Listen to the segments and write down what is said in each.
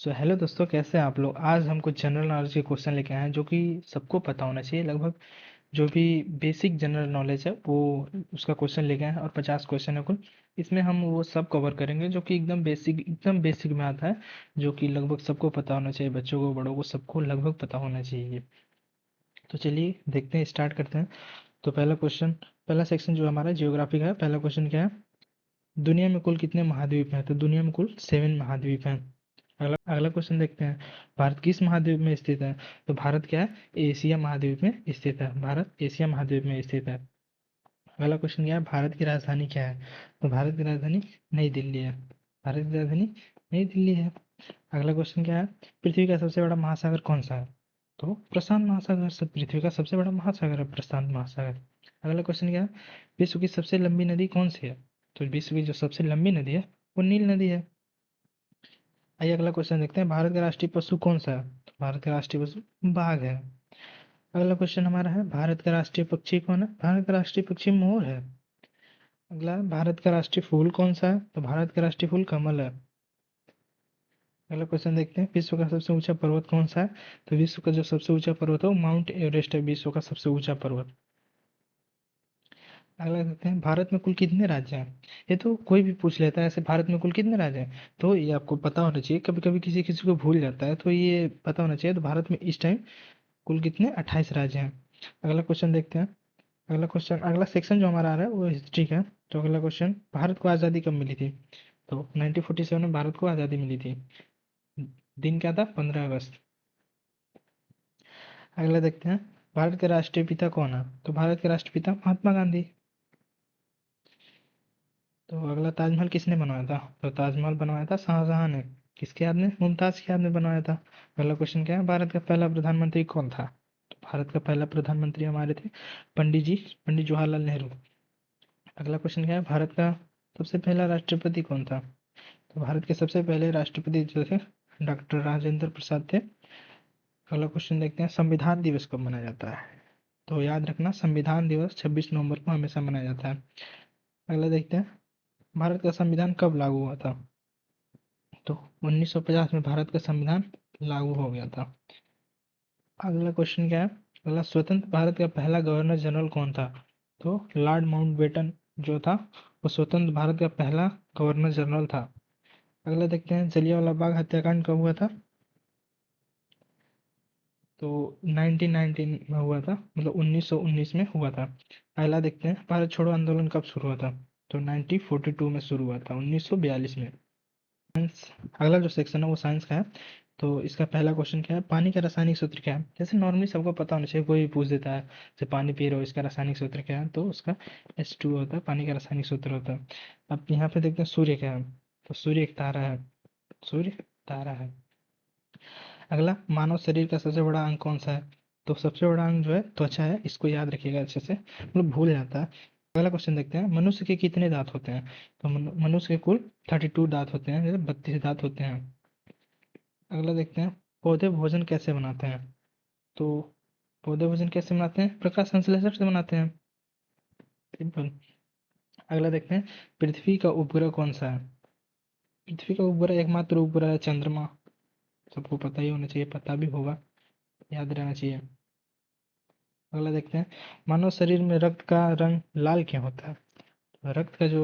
Hello दोस्तों, कैसे हैं आप लोग। आज हम कुछ जनरल नॉलेज के क्वेश्चन लेके आए हैं जो कि सबको पता होना चाहिए। लगभग जो भी बेसिक जनरल नॉलेज है वो उसका क्वेश्चन लेके आए हैं और 50 क्वेश्चन है कुल। इसमें हम वो सब कवर करेंगे जो कि एकदम बेसिक में आता है, जो कि लगभग सबको पता होना चाहिए, बच्चों को बड़ों को सबको लगभग पता होना चाहिए। तो चलिए देखते हैं, स्टार्ट करते हैं। तो पहला सेक्शन जो हमारा जियोग्राफी का है। पहला क्वेश्चन क्या है, दुनिया में कुल कितने महाद्वीप हैं। तो दुनिया में कुल 7 महाद्वीप हैं। अगला अगला क्वेश्चन देखते हैं, भारत किस महाद्वीप में स्थित है। तो भारत क्या है, एशिया महाद्वीप में स्थित है। भारत एशिया महाद्वीप में स्थित है। अगला क्वेश्चन क्या है, भारत की राजधानी क्या है। तो भारत की राजधानी नई दिल्ली है। भारत की राजधानी नई दिल्ली है। अगला क्वेश्चन क्या है, पृथ्वी का सबसे बड़ा महासागर कौन सा है। तो प्रशांत महासागर। सब पृथ्वी का सबसे बड़ा महासागर है प्रशांत महासागर। अगला क्वेश्चन क्या है, विश्व की सबसे लंबी नदी कौन सी है। तो विश्व की जो सबसे लंबी नदी है वो नील नदी है। आइए अगला क्वेश्चन देखते हैं, भारत का राष्ट्रीय पशु कौन सा है। तो भारत का राष्ट्रीय पशु बाघ है। अगला क्वेश्चन हमारा है, भारत का राष्ट्रीय पक्षी कौन है। भारत का राष्ट्रीय पक्षी मोर है। अगला, भारत का राष्ट्रीय फूल कौन सा है। तो भारत का राष्ट्रीय फूल कमल है। अगला क्वेश्चन देखते हैं, विश्व का सबसे ऊंचा पर्वत कौन सा है। तो विश्व का जो सबसे ऊंचा पर्वत है वो माउंट एवरेस्ट है, विश्व का सबसे ऊंचा पर्वत। अगला देखते हैं, भारत में कुल कितने राज्य हैं। ये तो कोई भी पूछ लेता है ऐसे, भारत में कुल कितने राज्य हैं। तो ये आपको पता होना चाहिए, कभी कभी किसी किसी को भूल जाता है, तो ये पता होना चाहिए। तो भारत में इस टाइम कुल कितने 28 राज्य हैं। अगला क्वेश्चन देखते हैं। अगला सेक्शन जो हमारा आ रहा है वो हिस्ट्री का है। तो अगला क्वेश्चन, भारत को आज़ादी कब मिली थी। तो 1947 में भारत को आज़ादी मिली थी। दिन क्या था, 15 अगस्त। अगला देखते हैं, भारत के राष्ट्रीय पिता कौन है। तो भारत के राष्ट्रपिता महात्मा गांधी। तो अगला, ताजमहल किसने बनवाया था। तो ताजमहल बनवाया था शाहजहां ने। किसके याद में, मुमताज के याद में बनवाया था। अगला क्वेश्चन क्या है, भारत का पहला प्रधानमंत्री कौन था। तो भारत का पहला प्रधानमंत्री हमारे थे पंडित जवाहरलाल नेहरू। अगला क्वेश्चन क्या है, भारत का सबसे पहला राष्ट्रपति कौन था। तो भारत के सबसे पहले राष्ट्रपति जो थे डॉक्टर राजेंद्र प्रसाद थे। अगला क्वेश्चन देखते हैं, संविधान दिवस कब मनाया जाता है। तो याद रखना, संविधान दिवस 26 नवंबर को हमेशा मनाया जाता है। अगला देखते हैं, भारत का संविधान कब लागू हुआ था। तो 1950 में भारत का संविधान लागू हो गया था। अगला क्वेश्चन क्या है, अगला, स्वतंत्र भारत का पहला गवर्नर जनरल कौन था। तो लॉर्ड माउंटबेटन जो था वो स्वतंत्र भारत का पहला गवर्नर जनरल था। अगला देखते हैं, जलियांवाला बाग हत्याकांड कब हुआ था। तो 1919 में हुआ था, मतलब 1919 में हुआ था। अगला देखते हैं, भारत छोड़ो आंदोलन कब शुरू हुआ था। तो 1942 में शुरू हुआ था, 1942 में। अगला जो सेक्शन है वो साइंस का है। तो इसका पहला क्वेश्चन क्या है, पानी का रासायनिक सूत्र क्या है। जैसे नॉर्मली सबको पता होना चाहिए, कोई भी पूछ देता है, जैसे पानी पी रहे हो इसका रासायनिक सूत्र क्या है, तो उसका H2 होता है, पानी का रासायनिक सूत्र होता है। अब यहाँ पे देखते हैं सूर्य क्या है। तो सूर्य एक तारा है। सूर्य तारा है। अगला, मानव शरीर का सबसे बड़ा अंग कौन सा है। तो सबसे बड़ा अंग जो है त्वचा है, इसको याद रखिएगा अच्छे से, मतलब भूल जाता है। अगला क्वेश्चन देखते हैं, मनुष्य के कितने दांत होते हैं। तो मनुष्य के कुल 32 दांत होते हैं, जैसे 32 दांत होते हैं। अगला देखते हैं, पौधे भोजन कैसे बनाते हैं। तो पौधे भोजन कैसे बनाते हैं, प्रकाश संश्लेषण से बनाते हैं, सिंपल। अगला देखते हैं, पृथ्वी का उपग्रह कौन सा है। पृथ्वी का उपग्रह एकमात्र उपग्रह है चंद्रमा। सबको पता ही होना चाहिए, पता भी होगा, याद रहना चाहिए। अगला देखते हैं, मानव शरीर में रक्त का रंग लाल क्यों होता है। तो रक्त का जो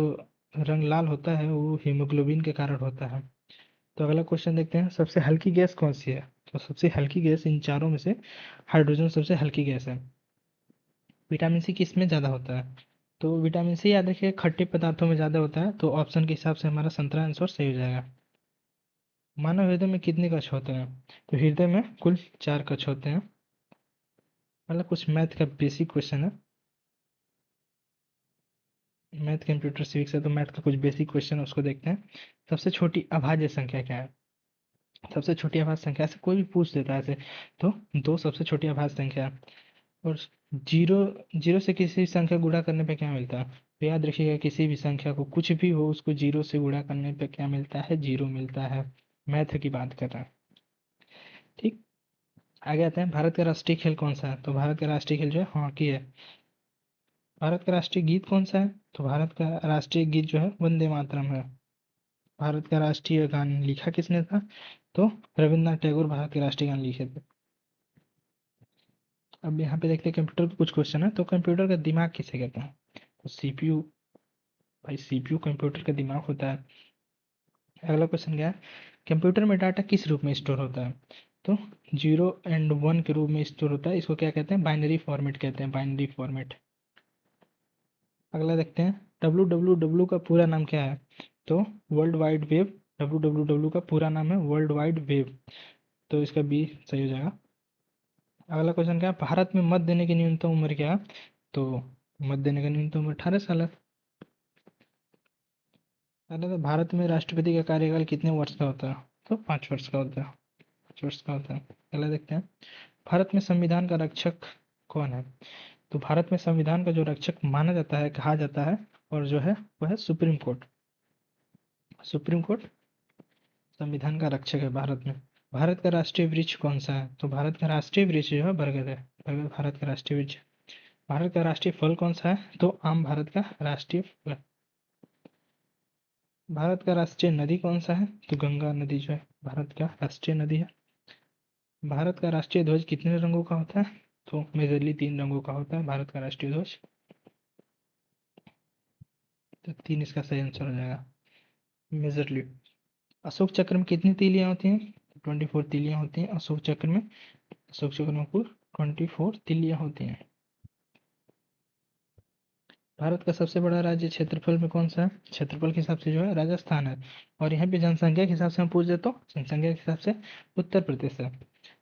रंग लाल होता है वो हीमोग्लोबिन के कारण होता है। तो अगला क्वेश्चन देखते हैं, सबसे हल्की गैस कौन सी है। तो सबसे हल्की गैस इन चारों में से हाइड्रोजन सबसे हल्की गैस है। विटामिन सी किस में ज़्यादा होता है। तो विटामिन सी याद रखिए खट्टे पदार्थों में ज़्यादा होता है, तो ऑप्शन के हिसाब से हमारा संतरा आंसर सही हो जाएगा। मानव हृदय में कितने कक्ष होते हैं। तो हृदय में कुल 4 कक्ष होते हैं। मतलब कुछ मैथ का बेसिक क्वेश्चन है, मैथ कंप्यूटर सिविक्स है, तो मैथ का कुछ बेसिक क्वेश्चन है, उसको देखते हैं। सबसे छोटी अभाज्य संख्या क्या है। सबसे छोटी अभाज्य संख्या, ऐसे कोई भी पूछ देता है ऐसे, तो दो सबसे छोटी अभाज्य संख्या है। और जीरो जीरो से किसी भी संख्या गुणा करने पे क्या मिलता है। तो याद रखिएगा, किसी भी संख्या को कुछ भी हो उसको जीरो से गुणा करने पे क्या मिलता है, जीरो मिलता है। मैथ की बात कर रहे हैं, ठीक। आगे आते हैं, भारत का राष्ट्रीय खेल कौन सा है। तो भारत का राष्ट्रीय खेल जो है हॉकी है। भारत का राष्ट्रीय गीत कौन सा है। तो भारत का राष्ट्रीय गीत जो है वंदे मातरम है। भारत का राष्ट्रीय गान लिखा किसने था? तो रविन्द्रनाथ टैगोर भारत के राष्ट्रीय गान लिखे थे। अब यहाँ पे देखते हैं कंप्यूटर के कुछ क्वेश्चन है। तो कंप्यूटर का दिमाग किसे कहते हैं? तो सीपीयू। भाई सीपीयू कंप्यूटर का दिमाग होता है। अगला क्वेश्चन क्या है? कंप्यूटर में डाटा किस रूप में स्टोर होता है? तो 0 एंड 1 के रूप में स्टोर होता है। इसको क्या कहते हैं? बाइनरी फॉर्मेट कहते हैं, बाइनरी फॉर्मेट। अगला देखते हैं, www का पूरा नाम क्या है? तो वर्ल्ड वाइड वेब। www का पूरा नाम है वर्ल्ड वाइड वेब। तो इसका बी सही हो जाएगा। अगला क्वेश्चन क्या है? भारत में मत देने की न्यूनतम उम्र क्या है? तो मत देने का न्यूनतम उम्र 18 साल है। अगला तो भारत में राष्ट्रपति का कार्यकाल कितने वर्ष का होता है? तो 5 वर्ष का होता है, 5 वर्ष का होता है। अगला देखते हैं, भारत में संविधान का रक्षक कौन है? तो भारत में संविधान का जो रक्षक माना जाता है, कहा जाता है, और जो है वह है सुप्रीम कोर्ट। सुप्रीम कोर्ट संविधान का रक्षक है भारत में। भारत का राष्ट्रीय वृक्ष कौन सा है? तो भारत का राष्ट्रीय वृक्ष जो है बरगद है। बरगद भारत का राष्ट्रीय वृक्ष। भारत का राष्ट्रीय फल कौन सा है? तो आम भारत का राष्ट्रीय फल। भारत का राष्ट्रीय नदी कौन सा है? तो गंगा नदी जो है भारत का राष्ट्रीय नदी है। भारत का राष्ट्रीय ध्वज कितने रंगों का होता है? तो मेजरली 3 रंगों का होता है भारत का राष्ट्रीय ध्वज। तो 3 इसका सही आंसर हो जाएगा, मेजरली। अशोक चक्र में कितनी तीलियां होती हैं? 24 तीलियां होती हैं अशोक चक्र में। अशोक चक्र में कुल 24 तीलियां होती हैं। भारत का सबसे बड़ा राज्य क्षेत्रफल में कौन सा है? क्षेत्रफल के हिसाब से जो है राजस्थान है। और यहाँ पे जनसंख्या के हिसाब से हम पूछ दे तो जनसंख्या के हिसाब से उत्तर प्रदेश है।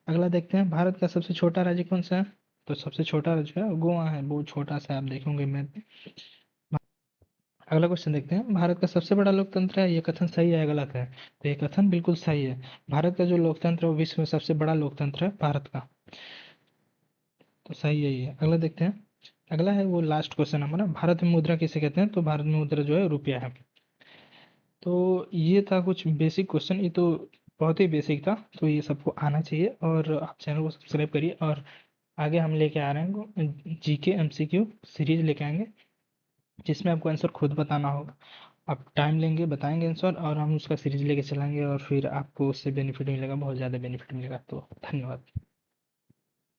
अगला देखते हैं, भारत का सबसे छोटा राज्य कौन सा है? तो सबसे छोटा राज्य है गोवा है, बहुत छोटा सा, आप देखेंगे मैप में। अगला क्वेश्चन देखते हैं, भारत का सबसे बड़ा लोकतंत्र है, ये कथन सही है या गलत है? तो ये कथन बिल्कुल सही है। भारत का जो लोकतंत्र है वो विश्व में सबसे बड़ा लोकतंत्र है भारत का। तो सही है ये। अगला देखते हैं, अगला है वो लास्ट क्वेश्चन हमारा, भारत में मुद्रा किसे कहते हैं? तो भारत में मुद्रा जो है रुपया है। तो ये था कुछ बेसिक क्वेश्चन, ये तो बहुत ही बेसिक था। तो ये सबको आना चाहिए, और आप चैनल को सब्सक्राइब करिए। और आगे हम लेके आ रहे हैं जीके एमसीक्यू सीरीज लेके आएंगे, जिसमें आपको आंसर खुद बताना होगा। आप टाइम लेंगे, बताएंगे आंसर, और हम उसका सीरीज लेके चलेंगे, और फिर आपको उससे बेनिफिट मिलेगा, बहुत ज़्यादा बेनिफिट मिलेगा। तो धन्यवाद।